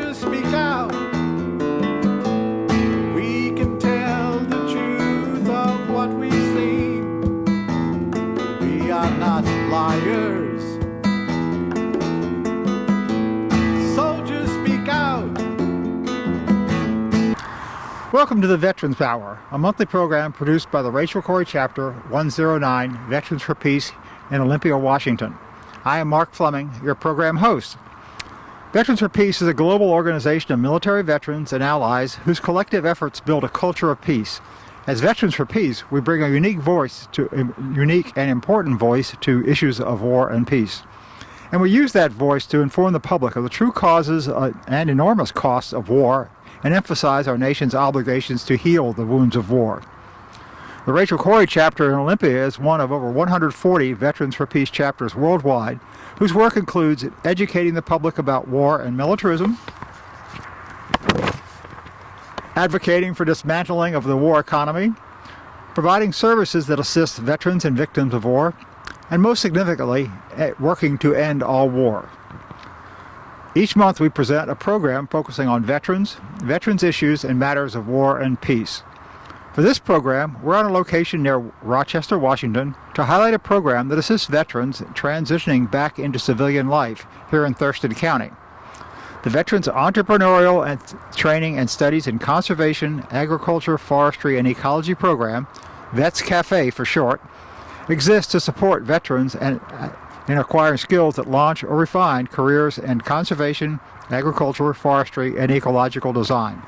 Soldiers speak out. We can tell the truth of what we've seen. We are not liars. Soldiers speak out. Welcome to the Veterans Hour, a monthly program produced by the Racial Corey Chapter 109 Veterans for Peace in Olympia, Washington. I am Mark Fleming, your program host. Veterans for Peace is a global organization of military veterans and allies whose collective efforts build a culture of peace. As Veterans for Peace, we bring a unique and important voice to issues of war and peace. And we use that voice to inform the public of the true causes and enormous costs of war and emphasize our nation's obligations to heal the wounds of war. The Racial Corey Chapter in Olympia is one of over 140 Veterans for Peace chapters worldwide, whose work includes educating the public about war and militarism, advocating for dismantling of the war economy, providing services that assist veterans and victims of war, and most significantly, working to end all war. Each month we present a program focusing on veterans issues, and matters of war and peace. For this program, we're on a location near Rochester, Washington, to highlight a program that assists veterans transitioning back into civilian life here in Thurston County. The Veterans Entrepreneurial and Training and Studies in Conservation, Agriculture, Forestry, and Ecology program, Vets Cafe for short, exists to support veterans in acquiring skills that launch or refine careers in conservation, agriculture, forestry, and ecological design.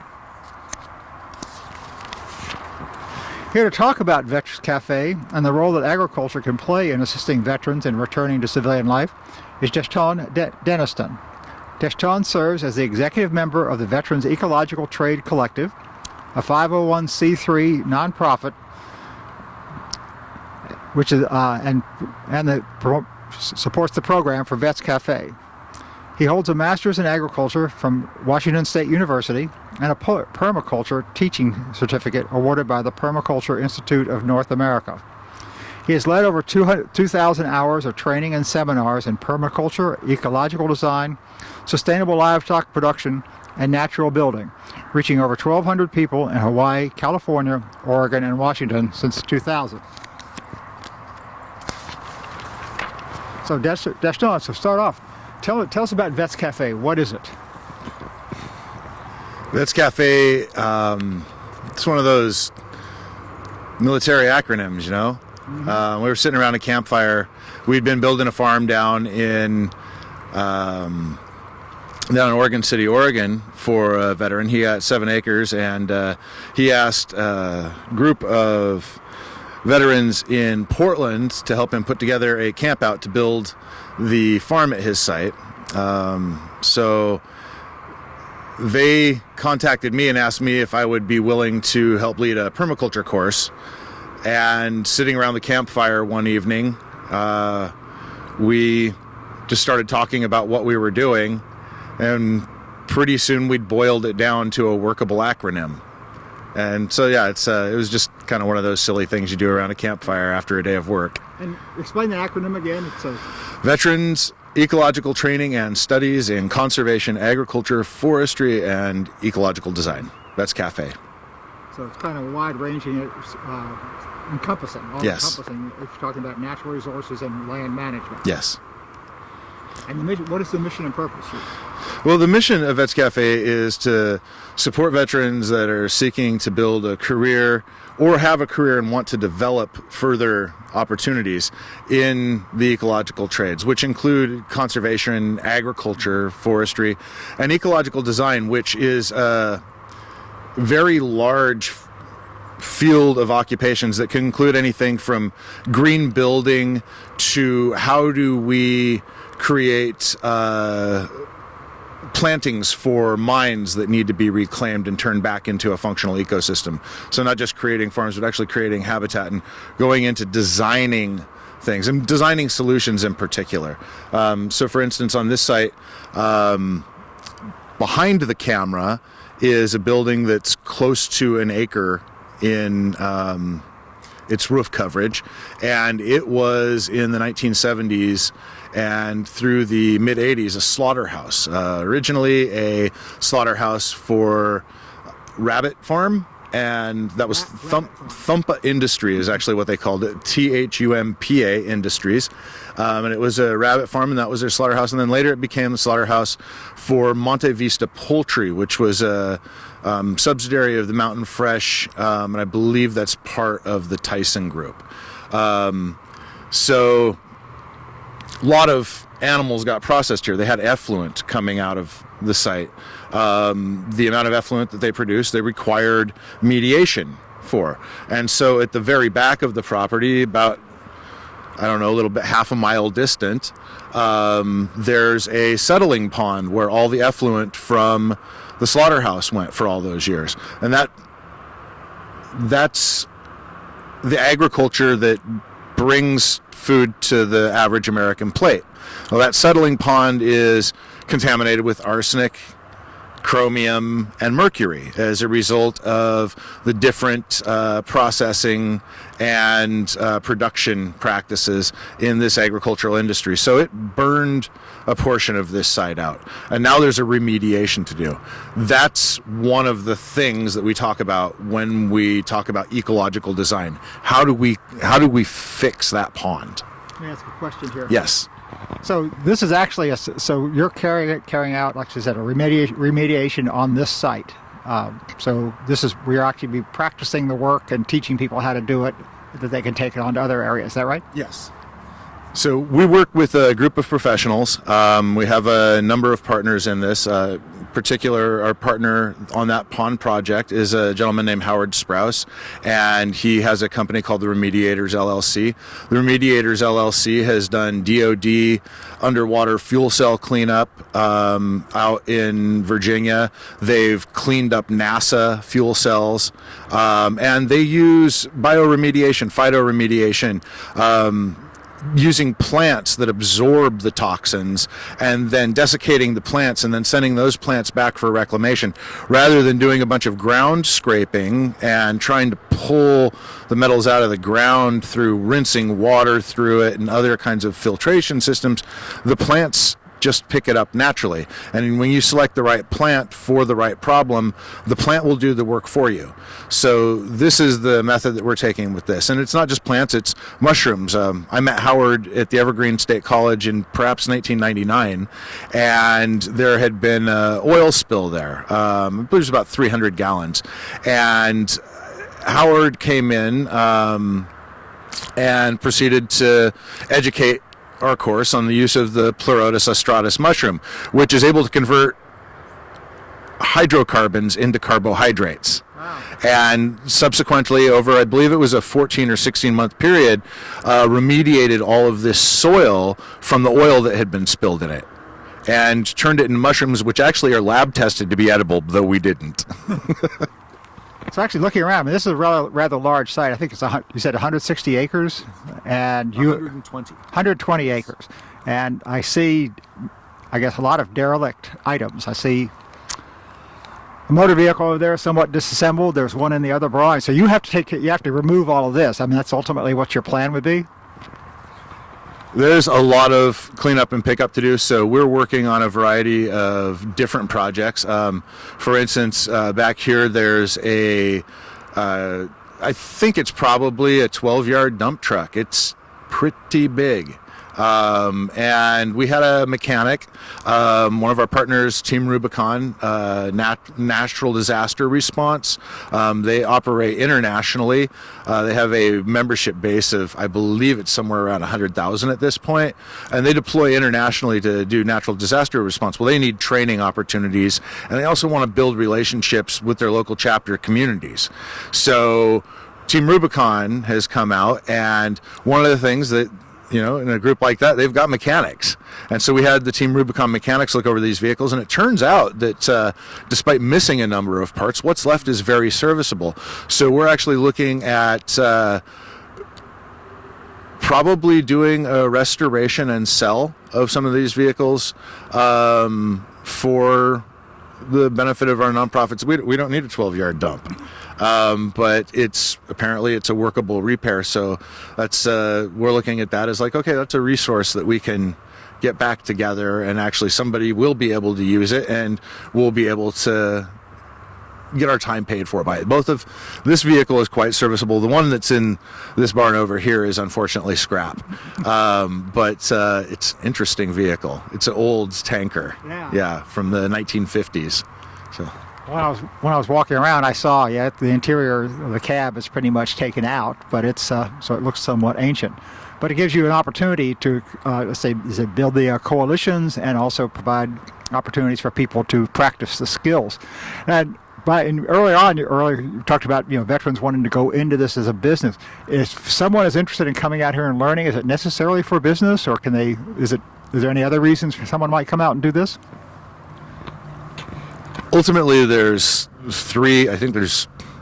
Here to talk about Vets Cafe and the role that agriculture can play in assisting veterans in returning to civilian life is Deston Deniston. Deston serves as the executive member of the Veterans Ecological Trade Collective, a 501c3 nonprofit, which is supports the program for Vets Cafe. He holds a master's in agriculture from Washington State University and a permaculture teaching certificate awarded by the Permaculture Institute of North America. He has led over 2,000 hours of training and seminars in permaculture, ecological design, sustainable livestock production, and natural building, reaching over 1,200 people in Hawaii, California, Oregon, and Washington since 2000. So Deston, so start off. Tell us about Vets Cafe. What is it? Vets Cafe, it's one of those military acronyms, you know? Mm-hmm. We were sitting around a campfire. We'd been building a farm down in Oregon City, Oregon for a veteran. He got 7 acres, and he asked a group of veterans in Portland to help him put together a camp out to build the farm at his site. So they contacted me and asked me if I would be willing to help lead a permaculture course. And sitting around the campfire one evening, we just started talking about what we were doing, and pretty soon we'd boiled it down to a workable acronym. And so, yeah, it was just kind of one of those silly things you do around a campfire after a day of work. And explain the acronym again. Veterans Ecological Training and Studies in Conservation, Agriculture, Forestry, and Ecological Design. Vets Cafe. So it's kind of wide-ranging, encompassing. Yes. Encompassing if you're talking about natural resources and land management. Yes. And what is the mission and purpose here? Well, the mission of Vets Cafe is to support veterans that are seeking to build a career or have a career and want to develop further opportunities in the ecological trades, which include conservation, agriculture, forestry, and ecological design, which is a very large field of occupations that can include anything from green building to how do we create plantings for mines that need to be reclaimed and turned back into a functional ecosystem. So not just creating farms, but actually creating habitat and going into designing things and designing solutions in particular. So for instance, on this site, behind the camera is a building that's close to an acre in its roof coverage, and it was in the 1970s and through the mid 80s, a slaughterhouse. Originally a slaughterhouse for rabbit farm, and that was Thumpa Industry is actually what they called it, THUMPA Industries. And it was a rabbit farm, and that was their slaughterhouse. And then later it became the slaughterhouse for Monte Vista Poultry, which was a subsidiary of the Mountain Fresh, and I believe that's part of the Tyson Group. So a lot of animals got processed here. They had effluent coming out of the site. The amount of effluent that they produced, they required mediation for. And so at the very back of the property, about, I don't know, a little bit half a mile distant, there's a settling pond where all the effluent from the slaughterhouse went for all those years. And that's the agriculture that brings food to the average American plate. Well, that settling pond is contaminated with arsenic, chromium, and mercury as a result of the different processing and production practices in this agricultural industry. So it burned a portion of this site out, and now there's a remediation to do. That's one of the things that we talk about when we talk about ecological design. How do we fix that pond? Let me ask a question here. Yes. So this is actually so you're carrying out, like I said, a remediation on this site. So this is we're actually be practicing the work and teaching people how to do it, that they can take it on to other areas. Is that right? Yes. So we work with a group of professionals. We have a number of partners in this. Our partner on that pond project is a gentleman named Howard Sprouse, and he has a company called the Remediators LLC. The Remediators LLC has done DoD underwater fuel cell cleanup out in Virginia. They've cleaned up NASA fuel cells, and they use bioremediation, phytoremediation, using plants that absorb the toxins and then desiccating the plants and then sending those plants back for reclamation, rather than doing a bunch of ground scraping and trying to pull the metals out of the ground through rinsing water through it and other kinds of filtration systems. The plants just pick it up naturally. And when you select the right plant for the right problem, the plant will do the work for you. So this is the method that we're taking with this. And it's not just plants, it's mushrooms. I met Howard at the Evergreen State College in perhaps 1999, and there had been an oil spill there. I believe it was about 300 gallons. And Howard came in and proceeded to educate our course on the use of the Pleurotus austratus mushroom, which is able to convert hydrocarbons into carbohydrates. Wow. And subsequently, over, I believe it was a 14 or 16 month period, remediated all of this soil from the oil that had been spilled in it, and turned it into mushrooms, which actually are lab tested to be edible, though we didn't. So actually looking around, I mean, this is a rather large site. I think it's, you said 160 acres? And 120 acres. And I see, I guess, a lot of derelict items. I see a motor vehicle over there somewhat disassembled. There's one in the other barrage. So you have to remove all of this. I mean, that's ultimately what your plan would be? There's a lot of cleanup and pickup to do, so we're working on a variety of different projects. For instance, back here there's I think it's probably a 12-yard dump truck. It's pretty big. And we had a mechanic, one of our partners, Team Rubicon, Natural Disaster Response. They operate internationally. They have a membership base of, I believe it's somewhere around 100,000 at this point, and they deploy internationally to do natural disaster response. Well, they need training opportunities, and they also want to build relationships with their local chapter communities. So Team Rubicon has come out, and one of the things that, you know, in a group like that, they've got mechanics. And so we had the Team Rubicon mechanics look over these vehicles, and it turns out that despite missing a number of parts, what's left is very serviceable. So we're actually looking at probably doing a restoration and sell of some of these vehicles for the benefit of our nonprofits. We don't need a 12-yard dump. But it's a workable repair. So that's we're looking at that as like, okay, that's a resource that we can get back together, and actually somebody will be able to use it, and we'll be able to get our time paid for by it. Both of this vehicle is quite serviceable. The one that's in this barn over here is unfortunately scrap, but it's an interesting vehicle. It's an old tanker, from the 1950s. So when I was walking around, I saw the interior of the cab is pretty much taken out, but it's so it looks somewhat ancient. But it gives you an opportunity to build the coalitions and also provide opportunities for people to practice the skills. And earlier you talked about veterans wanting to go into this as a business. If someone is interested in coming out here and learning, is it necessarily for business, or is there any other reasons someone might come out and do this? Ultimately, there's three.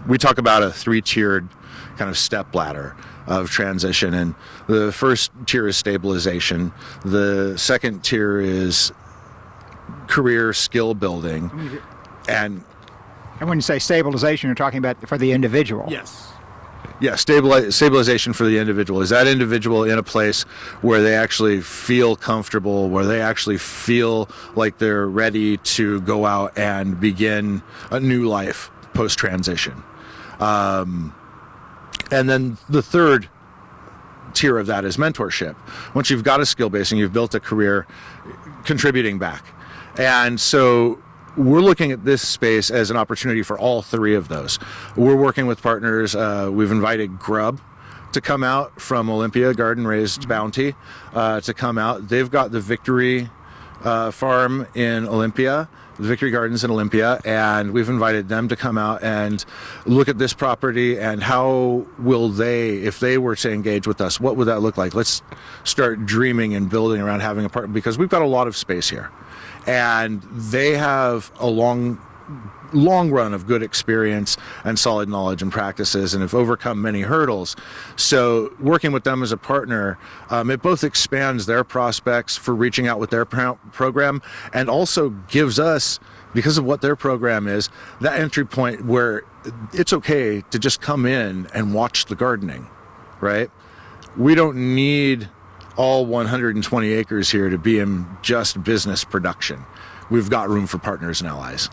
We talk about a 3-tiered kind of step ladder of transition, and the first tier is stabilization. The second tier is career skill building, and when you say stabilization, you're talking about for the individual. Yes. Yeah, stabilization for the individual. Is that individual in a place where they actually feel comfortable, where they actually feel like they're ready to go out and begin a new life post-transition? And then the third tier of that is mentorship. Once you've got a skill base and you've built a career, contributing back. And so we're looking at this space as an opportunity for all three of those. We're working with partners. We've invited Grub to come out from Olympia, Garden Raised Bounty, to come out. They've got the Victory Farm in Olympia, the Victory Gardens in Olympia, and we've invited them to come out and look at this property and how will they, if they were to engage with us, what would that look like? Let's start dreaming and building around having a partner, because we've got a lot of space here. And they have a long run of good experience and solid knowledge and practices, and have overcome many hurdles. So working with them as a partner, it both expands their prospects for reaching out with their program, and also gives us, because of what their program is, that entry point where it's okay to just come in and watch the gardening, right? We don't need all 120 acres here to be in just business production. We've got room for partners and allies.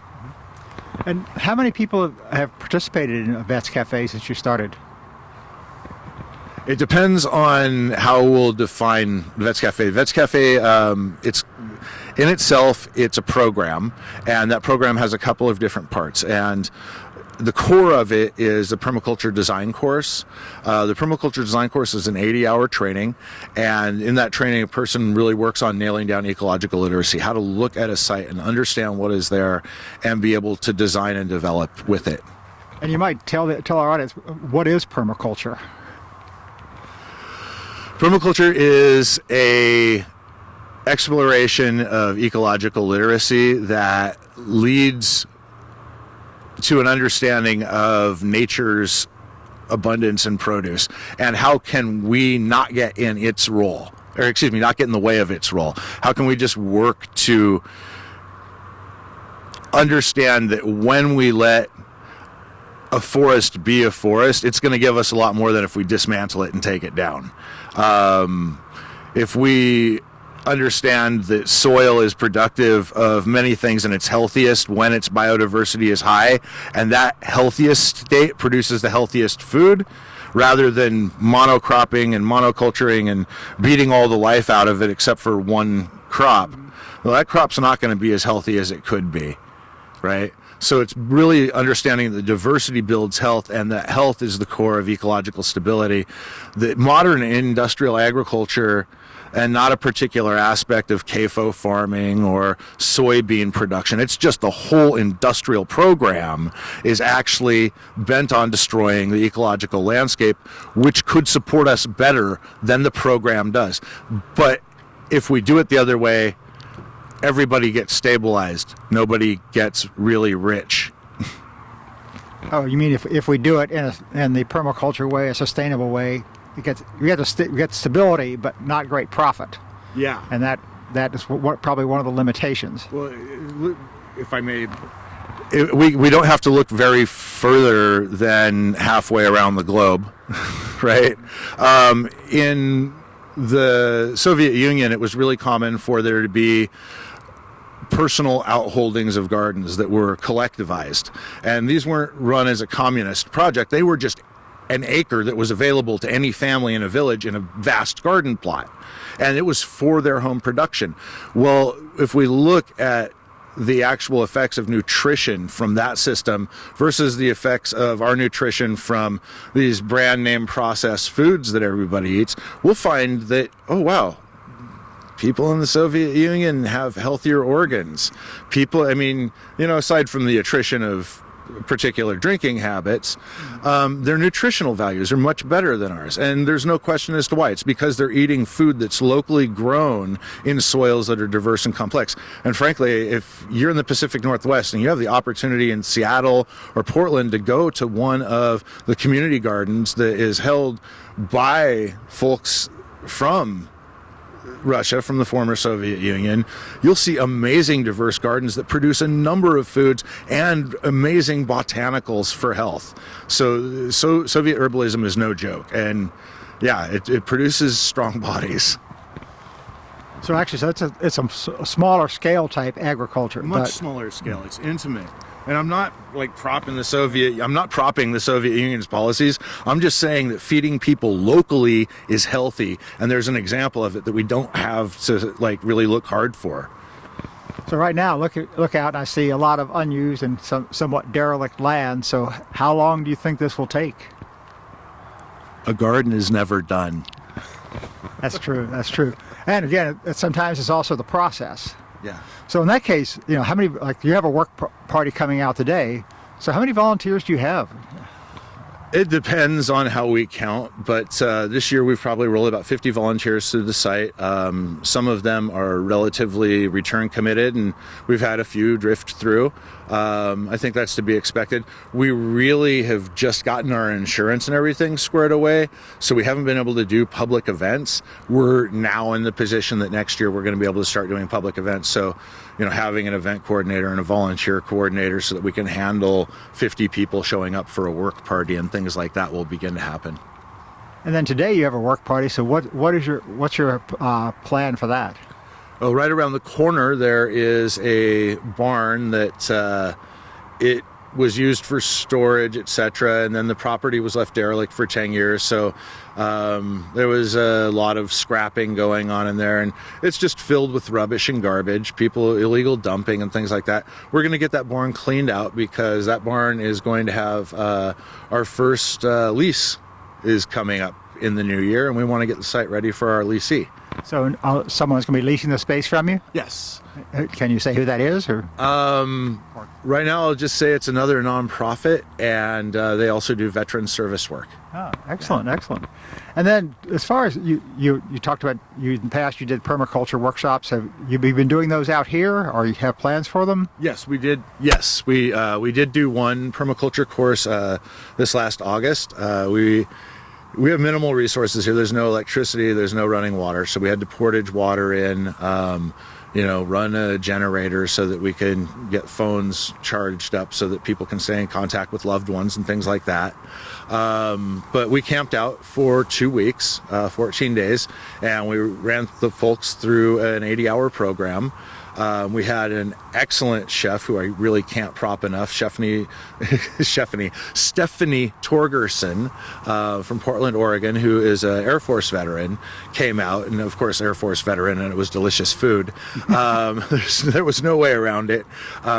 And how many people have participated in a Vets Cafe since you started? It depends on how we'll define Vets Cafe. Vets Cafe, it's in itself, it's a program, and that program has a couple of different parts. And the core of it is the Permaculture Design course. The Permaculture Design course is an 80-hour training, and in that training, a person really works on nailing down ecological literacy, how to look at a site and understand what is there and be able to design and develop with it. And you might tell our audience, what is permaculture? Permaculture is a exploration of ecological literacy that leads to an understanding of nature's abundance and produce, and how can we not get in its role, or not get in the way of its role. How can we just work to understand that when we let a forest be a forest, it's going to give us a lot more than if we dismantle it and take it down. If we understand that soil is productive of many things and it's healthiest when its biodiversity is high, and that healthiest state produces the healthiest food, rather than monocropping and monoculturing and beating all the life out of it except for one crop, well, that crop's not going to be as healthy as it could be, right? So it's really understanding that diversity builds health, and that health is the core of ecological stability. The modern industrial agriculture, and not a particular aspect of CAFO farming or soybean production, it's just the whole industrial program is actually bent on destroying the ecological landscape, which could support us better than the program does. But if we do it the other way, everybody gets stabilized. Nobody gets really rich. Oh, you mean if we do it in the permaculture way, a sustainable way, we get stability, but not great profit. Yeah. And that is probably one of the limitations. Well, if I may, we don't have to look very further than halfway around the globe, right? In the Soviet Union, it was really common for there to be personal outholdings of gardens that were collectivized. And these weren't run as a communist project. They were just an acre that was available to any family in a village in a vast garden plot. And it was for their home production. Well, if we look at the actual effects of nutrition from that system versus the effects of our nutrition from these brand name processed foods that everybody eats, we'll find that, oh wow, people in the Soviet Union have healthier organs. People, I mean, you know, aside from the attrition of particular drinking habits, their nutritional values are much better than ours. And there's no question as to why. It's because they're eating food that's locally grown in soils that are diverse and complex. And frankly, if you're in the Pacific Northwest and you have the opportunity in Seattle or Portland to go to one of the community gardens that is held by folks from Russia, from the former Soviet Union, you'll see amazing diverse gardens that produce a number of foods and amazing botanicals for health. So Soviet herbalism is no joke. And yeah, it produces strong bodies. So actually, it's a smaller scale type agriculture. Much smaller scale. It's intimate. And I'm not propping the Soviet Union's policies. I'm just saying that feeding people locally is healthy, and there's an example of it that we don't have to really look hard for. So right now, look out, and I see a lot of unused and somewhat derelict land. So how long do you think this will take? A garden is never done. That's true. That's true. And again, sometimes it's also the process. Yeah. So in that case, you know, how many, you have a work party coming out today. So how many volunteers do you have? It depends on how we count, but this year we've probably rolled about 50 volunteers through the site. Some of them are relatively return committed, and we've had a few drift through. I think that's to be expected. We really have just gotten our insurance and everything squared away, so we haven't been able to do public events. We're now in the position that next year we're going to be able to start doing public events. So, you know, having an event coordinator and a volunteer coordinator so that we can handle 50 people showing up for a work party and things like that will begin to happen. And then today you have a work party. So what's your plan for that? Oh, right around the corner there is a barn that it was used for storage, etc., and then the property was left derelict for 10 years. So there was a lot of scrapping going on in there, and it's just filled with rubbish and garbage, people illegal dumping and things like that. We're going to get that barn cleaned out because that barn is going to have our first lease is coming up in the new year, and we want to get the site ready for our leasee. So someone's going to be leasing the space from you? Yes. Can you say who that is? Or right now I'll just say it's another nonprofit, and they also do veteran service work. Oh, excellent, excellent. And then as far as you talked about, in the past you did permaculture workshops. Have you been doing those out here, or you have plans for them? Yes, we did. Yes, we did do one permaculture course this last August. We have minimal resources here. There's no electricity, there's no running water, so we had to portage water in, run a generator so that we can get phones charged up so that people can stay in contact with loved ones and things like that. But we camped out for 2 weeks, 14 days, and we ran the folks through an 80-hour program. We had an excellent chef who I really can't prop enough, Stephanie Torgerson from Portland, Oregon, who is an Air Force veteran, came out, and of course Air Force veteran, and it was delicious food. There was no way around it.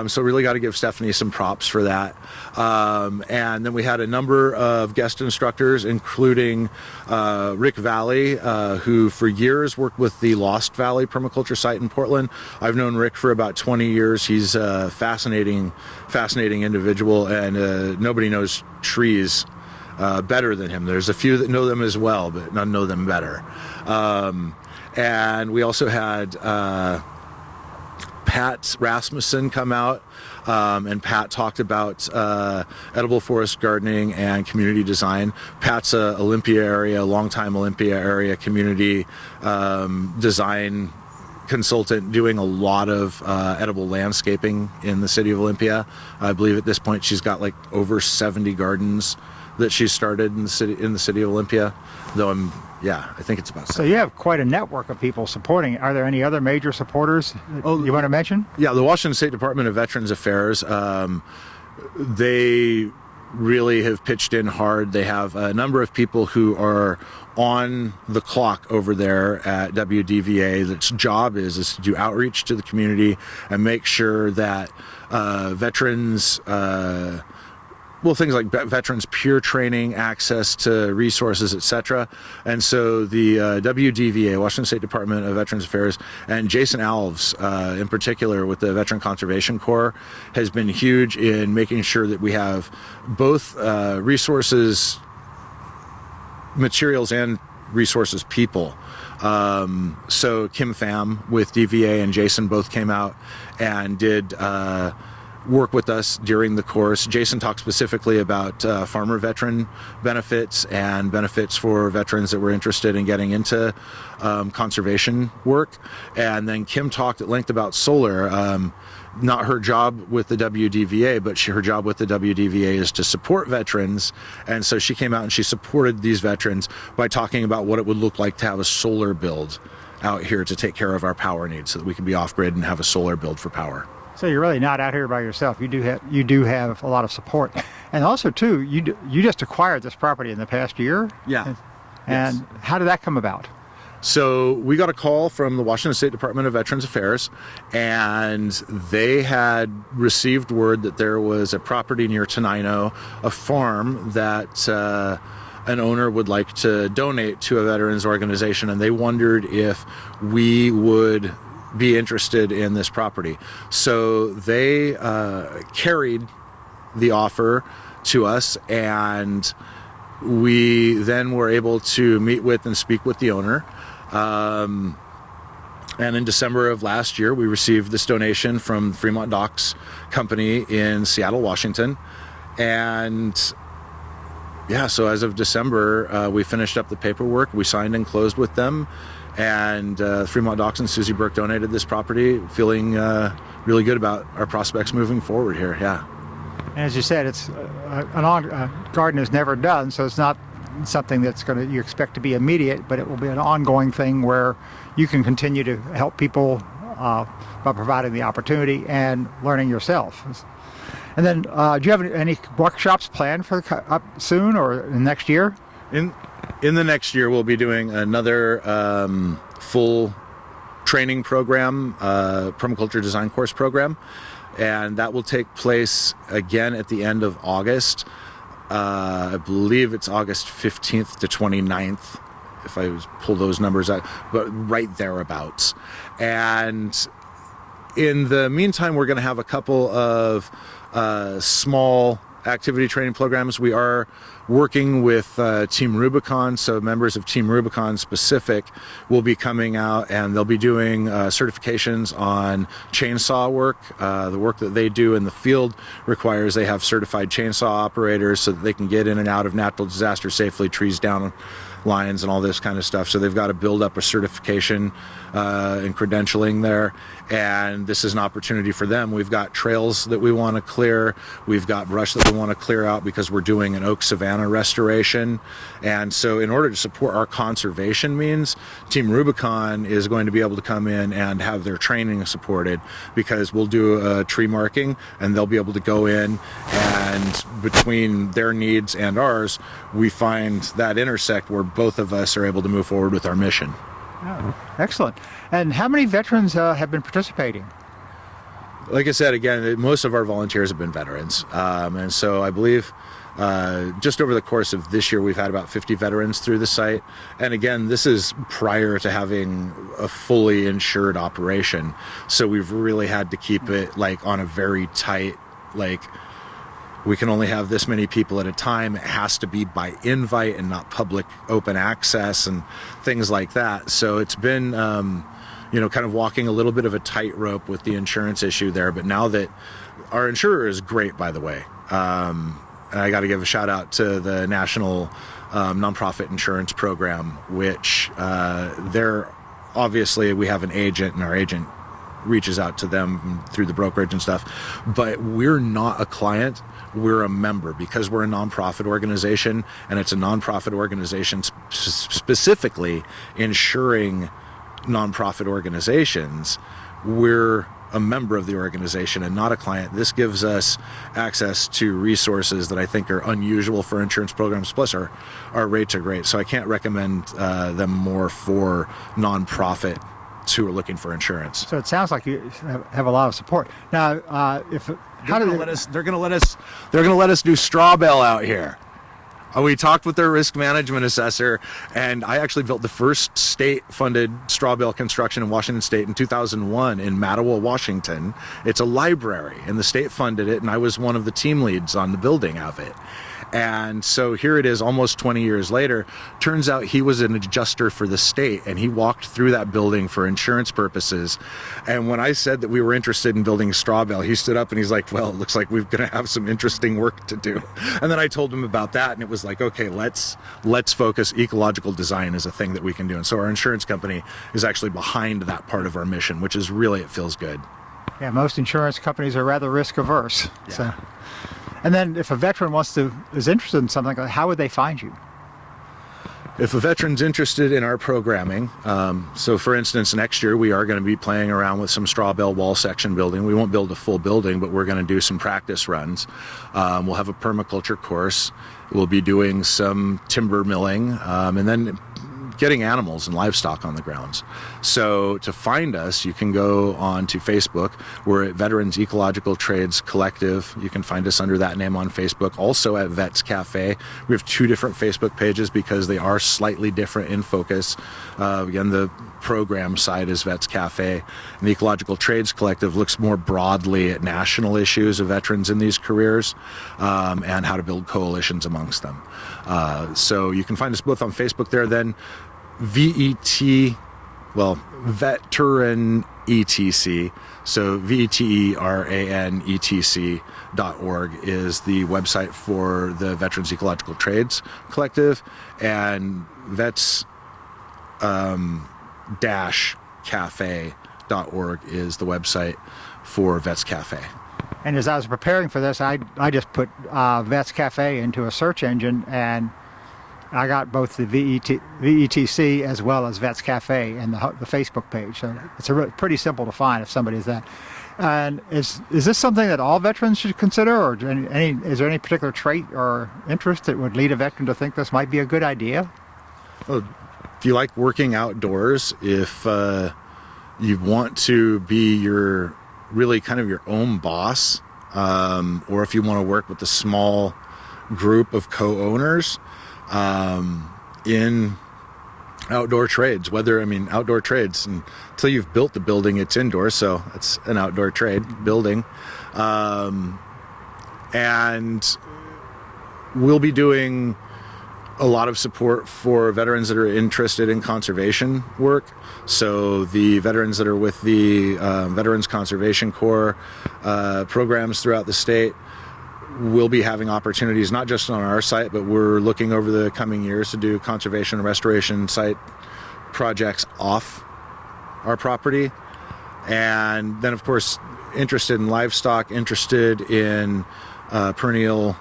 So really got to give Stephanie some props for that. And then we had a number of guest instructors, including Rick Valley, who for years worked with the Lost Valley permaculture site in Portland. I've known Rick for about 20 years. He's a fascinating individual, and nobody knows trees better than him. There's a few that know them as well, but none know them better. And we also had Pat Rasmussen come out, and Pat talked about edible forest gardening and community design. Pat's a longtime Olympia area community design consultant doing a lot of edible landscaping in the city of Olympia. I believe at this point she's got over 70 gardens that she started in the city of Olympia. Though I think it's about So 7. you have quite a network of people supporting. Are there any other major supporters that you want to mention? Yeah, the Washington State Department of Veterans Affairs, they really have pitched in hard. They have a number of people who are on the clock over there at WDVA. That's job is to do outreach to the community and make sure that veterans, things like veterans peer training, access to resources, etc. And so the WDVA, Washington State Department of Veterans Affairs, and Jason Alves in particular with the Veteran Conservation Corps has been huge in making sure that we have both resources, materials, and resources people. So Kim Pham with DVA and Jason both came out and did work with us during the course. Jason talked specifically about farmer veteran benefits and benefits for veterans that were interested in getting into conservation work. And then Kim talked at length about solar. Not her job with the WDVA, but her job with the WDVA is to support veterans. And so she came out and she supported these veterans by talking about what it would look like to have a solar build out here to take care of our power needs so that we can be off grid and have a solar build for power. So you're really not out here by yourself. You do have a lot of support, and also too, you just acquired this property in the past year. Yeah. And Yes. How did that come about? So we got a call from the Washington State Department of Veterans Affairs, and they had received word that there was a property near Tenino, a farm that an owner would like to donate to a veterans organization, and they wondered if we would be interested in this property. So they carried the offer to us, and we then were able to meet with and speak with the owner. And in December of last year, we received this donation from Fremont Docks Company in Seattle, Washington. And yeah, so as of December, we finished up the paperwork. We signed and closed with them. And Fremont Docks and Susie Burke donated this property, feeling really good about our prospects moving forward here. Yeah. And as you said, it's garden is never done, so it's not something that's you expect to be immediate, but it will be an ongoing thing where you can continue to help people by providing the opportunity and learning yourself. And then, do you have any workshops planned for up soon or next year? In the next year, we'll be doing another full training program, permaculture design course program, and that will take place again at the end of August. I believe it's August 15th to 29th, if I pull those numbers out, but right thereabouts. And in the meantime, we're going to have a couple of small activity training programs. We are working with Team Rubicon, so members of Team Rubicon specific will be coming out and they'll be doing certifications on chainsaw work. The work that they do in the field requires they have certified chainsaw operators so that they can get in and out of natural disaster safely, trees down lines and all this kind of stuff. So they've got to build up a certification and credentialing there. And this is an opportunity for them. We've got trails that we want to clear. We've got brush that we want to clear out because we're doing an oak savanna restoration. And so in order to support our conservation means, Team Rubicon is going to be able to come in and have their training supported because we'll do a tree marking and they'll be able to go in, and between their needs and ours, we find that intersect where both of us are able to move forward with our mission. Oh, excellent. And how many veterans have been participating? Like I said, again, most of our volunteers have been veterans. And so I believe just over the course of this year, we've had about 50 veterans through the site. And again, this is prior to having a fully insured operation. So we've really had to keep it like on a very tight, like, we can only have this many people at a time. It has to be by invite and not public open access and things like that. So it's been, kind of walking a little bit of a tightrope with the insurance issue there. But now that our insurer is great, by the way, and I got to give a shout out to the National Nonprofit Insurance Program, which they're obviously, we have an agent, and our agent reaches out to them through the brokerage and stuff. But we're not a client. We're a member because we're a nonprofit organization, and it's a nonprofit organization specifically insuring nonprofit organizations. We're a member of the organization and not a client. This gives us access to resources that I think are unusual for insurance programs. Plus, our rates are great. So I can't recommend them more for nonprofits who are looking for insurance. So it sounds like you have a lot of support. Now, They're going to let us do straw bale out here. We talked with their risk management assessor, and I actually built the first state-funded straw bale construction in Washington State in 2001 in Mattawa, Washington. It's a library, and the state funded it, and I was one of the team leads on the building of it. And so here it is almost 20 years later. Turns out he was an adjuster for the state, and he walked through that building for insurance purposes. And when I said that we were interested in building straw bale, he stood up and he's like, well, it looks like we're going to have some interesting work to do. And then I told him about that, and it was like, okay, let's focus. Ecological design is a thing that we can do. And so our insurance company is actually behind that part of our mission, which is really, it feels good. Yeah, most insurance companies are rather risk averse. Yeah. So. And then if a veteran is interested in something, how would they find you? If a veteran's interested in our programming, so for instance, next year we are going to be playing around with some straw bale wall section building. We won't build a full building, but we're going to do some practice runs. We'll have a permaculture course. We'll be doing some timber milling, and then getting animals and livestock on the grounds. So to find us, you can go on to Facebook. We're at Veterans Ecological Trades Collective. You can find us under that name on Facebook. Also at Vets Cafe. We have two different Facebook pages because they are slightly different in focus. Again, the program side is Vets Cafe, and the Ecological Trades Collective looks more broadly at national issues of veterans in these careers, and how to build coalitions amongst them. So you can find us both on Facebook there. Then Veteran ETC. So VETERANETC.org is the website for the Veterans Ecological Trades Collective, and Vets cafe.org is the website for Vets Cafe. And as I was preparing for this, I just put Vets Cafe into a search engine, and I got both the VETC as well as Vets Cafe and the Facebook page. So it's pretty simple to find if somebody's that. And is this something that all veterans should consider, or is there any particular trait or interest that would lead a veteran to think this might be a good idea? Well, if you like working outdoors, if you want to be your own boss, or if you want to work with a small group of co-owners in outdoor trades, outdoor trades, and until you've built the building, it's indoor, so it's an outdoor trade building. And we'll be doing a lot of support for veterans that are interested in conservation work. So the veterans that are with the Veterans Conservation Corps programs throughout the state will be having opportunities, not just on our site, but we're looking over the coming years to do conservation and restoration site projects off our property. And then, of course, interested in livestock, interested in perennial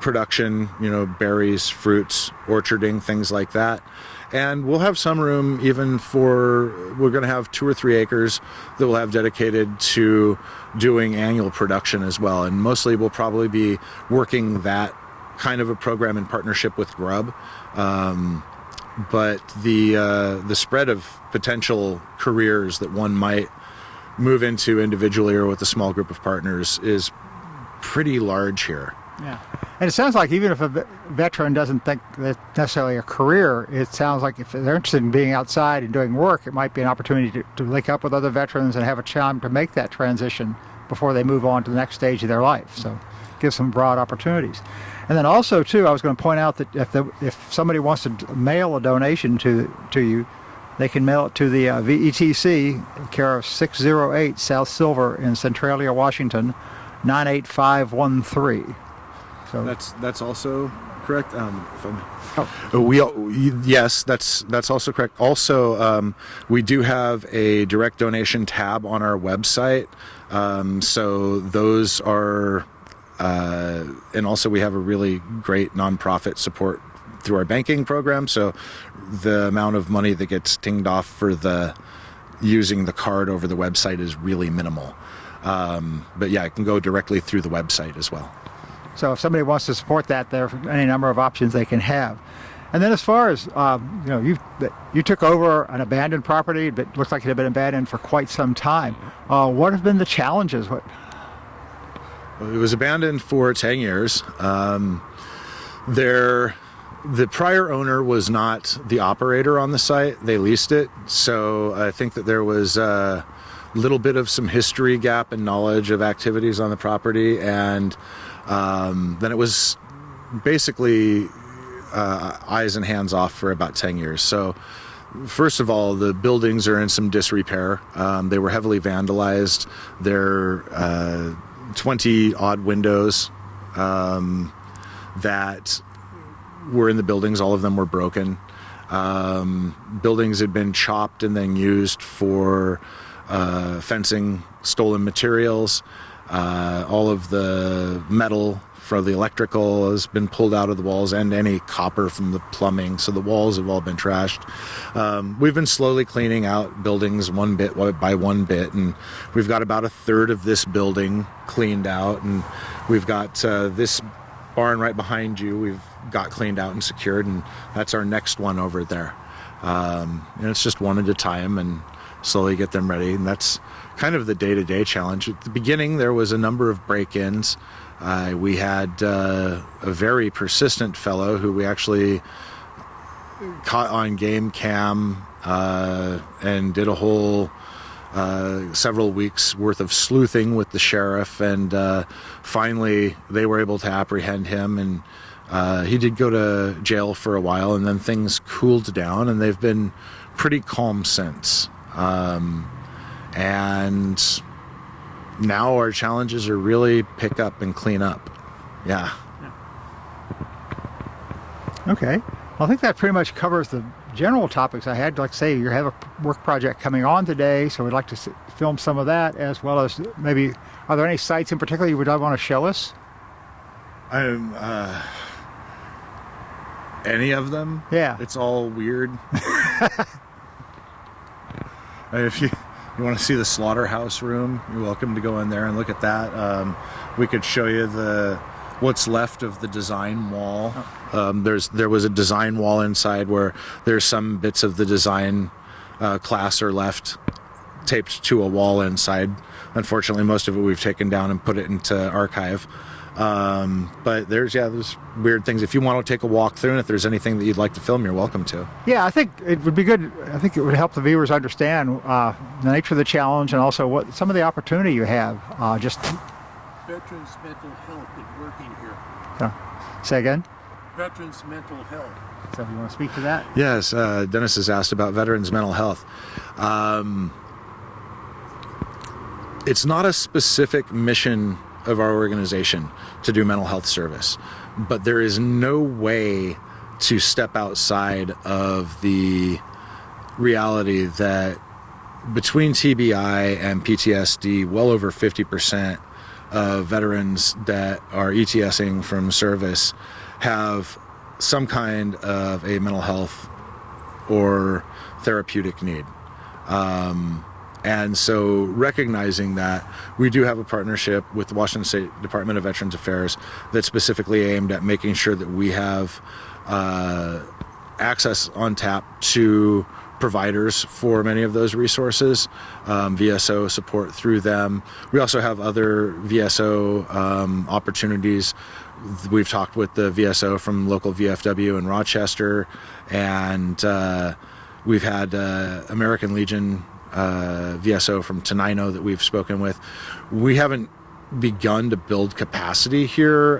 production, berries, fruits, orcharding, things like that. And we'll have some room even we're going to have 2 or 3 acres that we'll have dedicated to doing annual production as well. And mostly we'll probably be working that kind of a program in partnership with Grub. But the spread of potential careers that one might move into individually or with a small group of partners is pretty large here. Yeah. And it sounds like even if a veteran doesn't think that's necessarily a career, it sounds like if they're interested in being outside and doing work, it might be an opportunity to link up with other veterans and have a time to make that transition before they move on to the next stage of their life. So it gives some broad opportunities. And then also, too, I was going to point out that if somebody wants to mail a donation to you, they can mail it to the VETC, care of 608 South Silver in Centralia, Washington, 98513. So That's also correct. oh, Yes, that's also correct. Also, we do have a direct donation tab on our website. So those are, and also we have a really great nonprofit support through our banking program. So the amount of money that gets tinged off for using the card over the website is really minimal. But yeah, it can go directly through the website as well. so if somebody wants to support that, there are any number of options they can have. And then as far as, you took over an abandoned property that looks like it had been abandoned for quite some time. What have been the challenges? Well, it was abandoned for 10 years. The prior owner was not the operator on the site. They leased it. So I think that there was a little bit of some history gap and knowledge of activities on the property. And then it was basically eyes and hands off for about 10 years. So first of all, the buildings are in some disrepair. They were heavily vandalized. There are 20 odd windows that were in the buildings. All of them were broken. Buildings had been chopped and then used for fencing, stolen materials. All of the metal for the electrical has been pulled out of the walls, and any copper from the plumbing. So the walls have all been trashed. We've been slowly cleaning out buildings one bit by one bit, and we've got about a third of this building cleaned out, and we've got this barn right behind you we've got cleaned out and secured, and that's our next one over there. And it's just one at a time and slowly get them ready, and that's kind of the day-to-day challenge. At the beginning, there was a number of break-ins. We had a very persistent fellow who we actually caught on game cam and did a whole several weeks worth of sleuthing with the sheriff, and finally they were able to apprehend him, and he did go to jail for a while, and then things cooled down, and they've been pretty calm since. And now our challenges are really pick up and clean up. Yeah. Okay. Well, I think that pretty much covers the general topics I had. Like I say, you have a work project coming on today, so we'd like to film some of that, as well as maybe, are there any sites in particular you would want to show us? Any of them? Yeah. It's all weird. If you want to see the slaughterhouse room, you're welcome to go in there and look at that. We could show you what's left of the design wall. There was a design wall inside where there's some bits of the design class are left taped to a wall inside. Unfortunately, most of it we've taken down and put it into archive. But there's weird things. If you want to take a walk through, and if there's anything that you'd like to film, you're welcome to. Yeah, I think it would be good. I think it would help the viewers understand the nature of the challenge, and also what some of the opportunity you have. Veterans mental health is working here. Say again. Veterans mental health. So you want to speak to that? Yes, Dennis has asked about veterans' mental health. It's not a specific mission of our organization to do mental health service, but there is no way to step outside of the reality that between TBI and PTSD, well over 50% of veterans that are ETSing from service have some kind of a mental health or therapeutic need. And so recognizing that, we do have a partnership with the Washington State Department of Veterans Affairs that's specifically aimed at making sure that we have access on tap to providers for many of those resources, VSO support through them. We also have other VSO opportunities. We've talked with the VSO from local VFW in Rochester, and we've had American Legion VSO from Tenino that we've spoken with. We haven't begun to build capacity here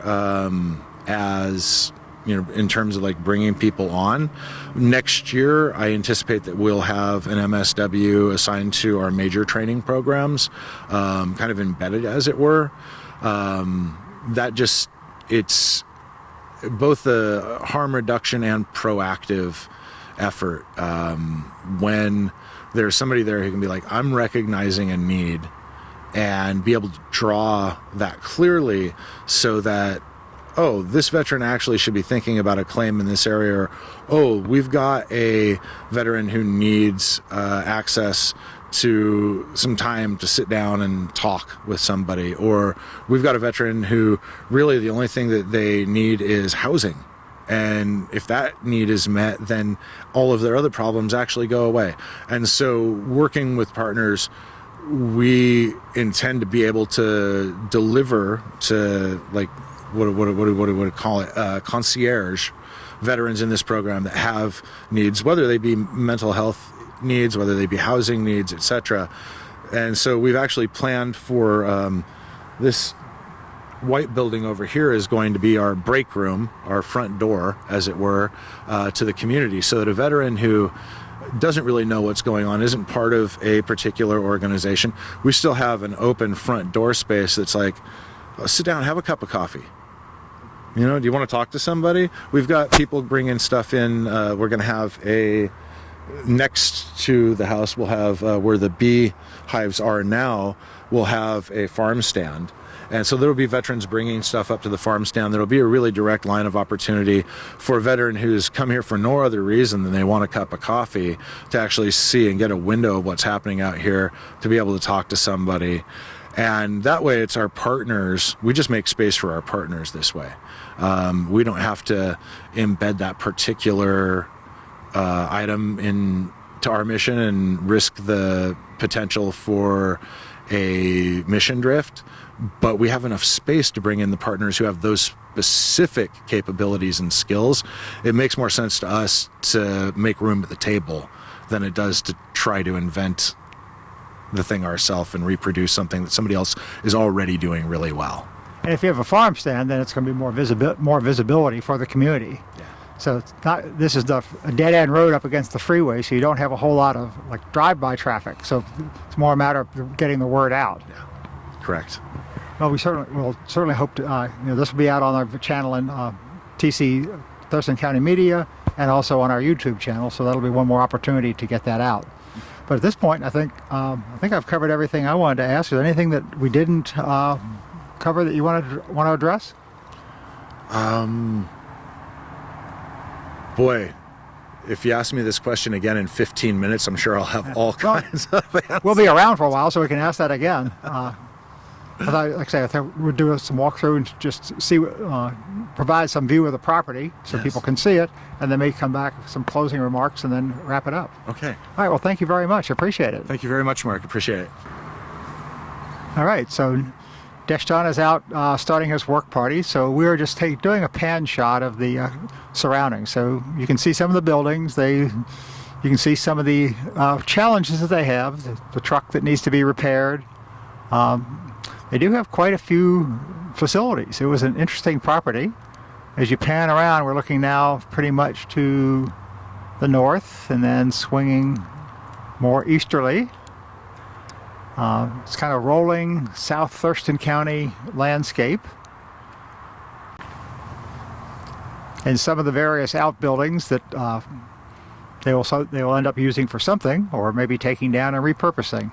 as in terms of like bringing people on. Next year, I anticipate that we'll have an MSW assigned to our major training programs, kind of embedded as it were. That just it's both a harm reduction and proactive effort. When there's somebody there who can be like, I'm recognizing a need, and be able to draw that clearly so that, oh, this veteran actually should be thinking about a claim in this area, or, oh, we've got a veteran who needs access to some time to sit down and talk with somebody, or we've got a veteran who really the only thing that they need is housing. And if that need is met, then all of their other problems actually go away. And so working with partners, we intend to be able to deliver to, like, what do we call it, concierge veterans in this program that have needs, whether they be mental health needs, whether they be housing needs, etc. And so we've actually planned for this white building over here is going to be our break room, our front door, as it were, to the community, so that a veteran who doesn't really know what's going on, isn't part of a particular organization, we still have an open front door space that's like, sit down, have a cup of coffee. You know, do you want to talk to somebody? We've got people bringing stuff in. We're going to have next to the house, we'll have where the bee hives are now, we'll have a farm stand. And so there will be veterans bringing stuff up to the farm stand. There will be a really direct line of opportunity for a veteran who's come here for no other reason than they want a cup of coffee to actually see and get a window of what's happening out here, to be able to talk to somebody. And that way it's our partners. We just make space for our partners this way. We don't have to embed that particular item into our mission and risk the potential for a mission drift. But we have enough space to bring in the partners who have those specific capabilities and skills. It makes more sense to us to make room at the table than it does to try to invent the thing ourselves and reproduce something that somebody else is already doing really well. And if you have a farm stand, then it's going to be more visibility for the community. Yeah. So it's not, this is a dead end road up against the freeway, so you don't have a whole lot of like drive-by traffic. So it's more a matter of getting the word out. Yeah. Correct. Well, we certainly hope to. This will be out on our channel in TC Thurston County Media, and also on our YouTube channel. So that'll be one more opportunity to get that out. But at this point, I think I've covered everything I wanted to ask. Is there anything that we didn't cover that you want to address? Boy, if you ask me this question again in 15 minutes, I'm sure I'll have all kinds of answers. We'll be around for a while, so we can ask that again. Like I say, I think we'll do some walkthrough and just see, provide some view of the property so Yes. people can see it, and then maybe come back with some closing remarks and then wrap it up. Okay. All right, well, thank you very much. I appreciate it. Thank you very much, Mark. Appreciate it. All right, so Deshton is out starting his work party, so we're just doing a pan shot of the surroundings. So you can see some of the buildings. You can see some of the challenges that they have, the truck that needs to be repaired. They do have quite a few facilities. It was an interesting property. As you pan around, we're looking now pretty much to the north and then swinging more easterly. It's kind of rolling South Thurston County landscape. And some of the various outbuildings that they will end up using for something, or maybe taking down and repurposing.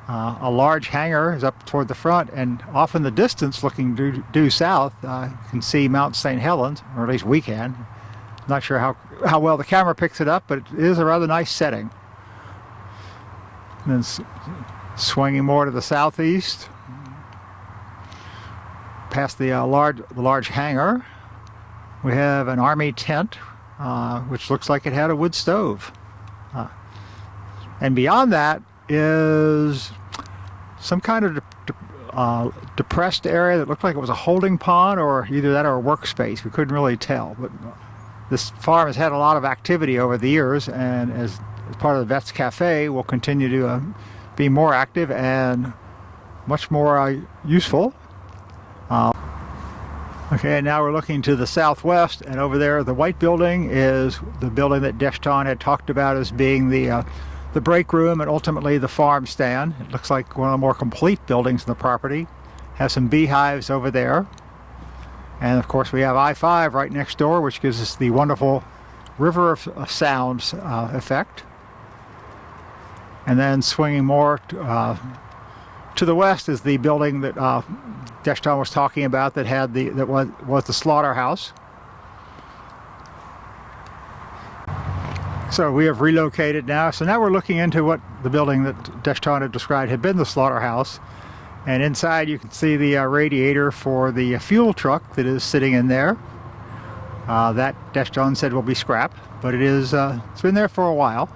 A large hangar is up toward the front, and off in the distance, looking due south, you can see Mount St. Helens, or at least we can. Not sure how well the camera picks it up, but it is a rather nice setting. And then swinging more to the southeast, past the large hangar, we have an army tent, which looks like it had a wood stove. And beyond that is some kind of depressed area that looked like it was a holding pond, or either that or a workspace. We couldn't really tell. But this farm has had a lot of activity over the years, and as part of the Vets Cafe, will continue to be more active and much more useful. Okay, now we're looking to the southwest, and over there the white building is the building that Deshton had talked about as being the break room and ultimately the farm stand. It looks like one of the more complete buildings in the property. Has some beehives over there. And of course we have I-5 right next door, which gives us the wonderful river of sounds effect. And then swinging more to the west is the building that Deshton was talking about that had that was the slaughterhouse. So we have relocated now. So now we're looking into what the building that Deshton had described had been the slaughterhouse. And inside you can see the radiator for the fuel truck that is sitting in there. That Deshton said will be scrap, but it's been there for a while.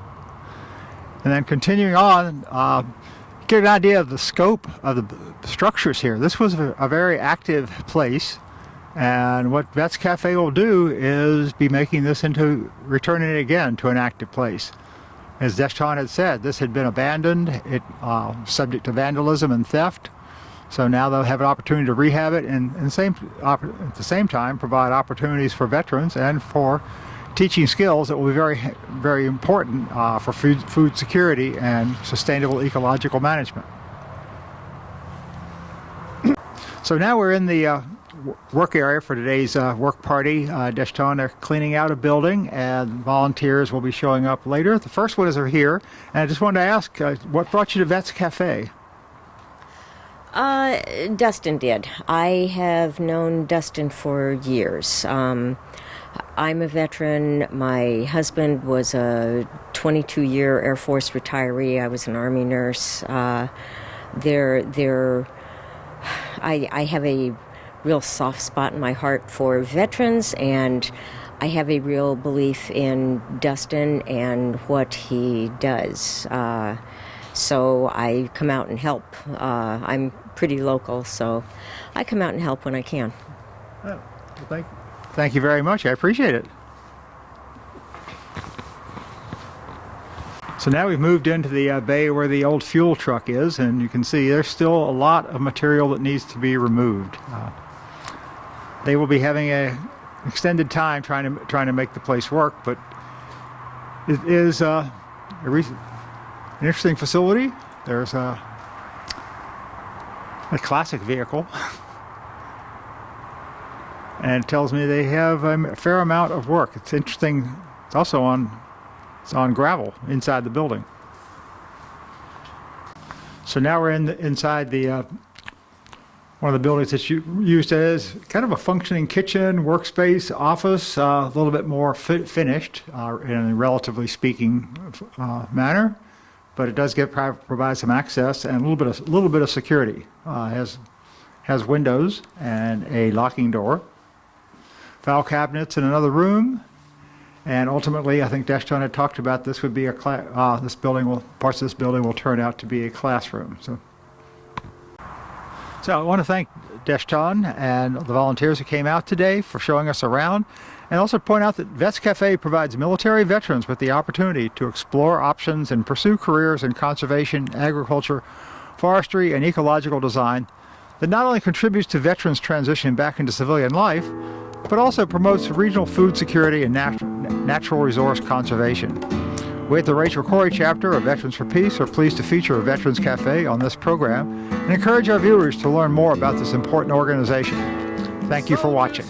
And then continuing on, get an idea of the scope of the structures here. This was a very active place, and what Vets Cafe will do is be making this returning it again to an active place. As Deshton had said, this had been abandoned, subject to vandalism and theft. So now they'll have an opportunity to rehab it and at the same time provide opportunities for veterans and for teaching skills that will be very, very important for food security and sustainable ecological management. So now we're in the work area for today's work party. Deshton are cleaning out a building, and volunteers will be showing up later. The first one is here, and I just wanted to ask, what brought you to Vets Cafe? Dustin did. I have known Dustin for years. I'm a veteran. My husband was a 22-year Air Force retiree. I was an Army nurse. I have a real soft spot in my heart for veterans, and I have a real belief in Dustin and what he does. So I come out and help. I'm pretty local, so I come out and help when I can. Oh, well, thank you very much. I appreciate it. So now we've moved into the bay where the old fuel truck is, and you can see there's still a lot of material that needs to be removed. They will be having an extended time trying to make the place work, but it is an interesting facility. There's a classic vehicle, and it tells me they have a fair amount of work. It's interesting. It's also on gravel inside the building. So now we're inside the one of the buildings that's used as kind of a functioning kitchen, workspace, office, a little bit more finished in a relatively speaking manner. But it does provide some access and a little bit of security. Has windows and a locking door, file cabinets in another room, and ultimately, I think Deshton had talked about this would be parts of this building will turn out to be a classroom. So I want to thank Deshton and the volunteers who came out today for showing us around, and also point out that Vets Cafe provides military veterans with the opportunity to explore options and pursue careers in conservation, agriculture, forestry, and ecological design that not only contributes to veterans' transition back into civilian life, but also promotes regional food security and natural resource conservation. We at the Rachel Corrie chapter of Veterans for Peace are pleased to feature a Veterans Cafe on this program and encourage our viewers to learn more about this important organization. Thank you for watching.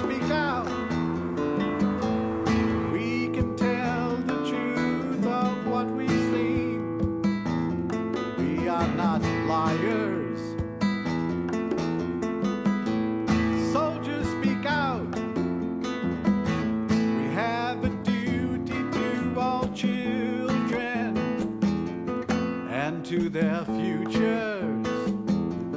We can tell the truth of what we've seen. We are not liars. Soldiers speak out. We have a duty to all children and to their future.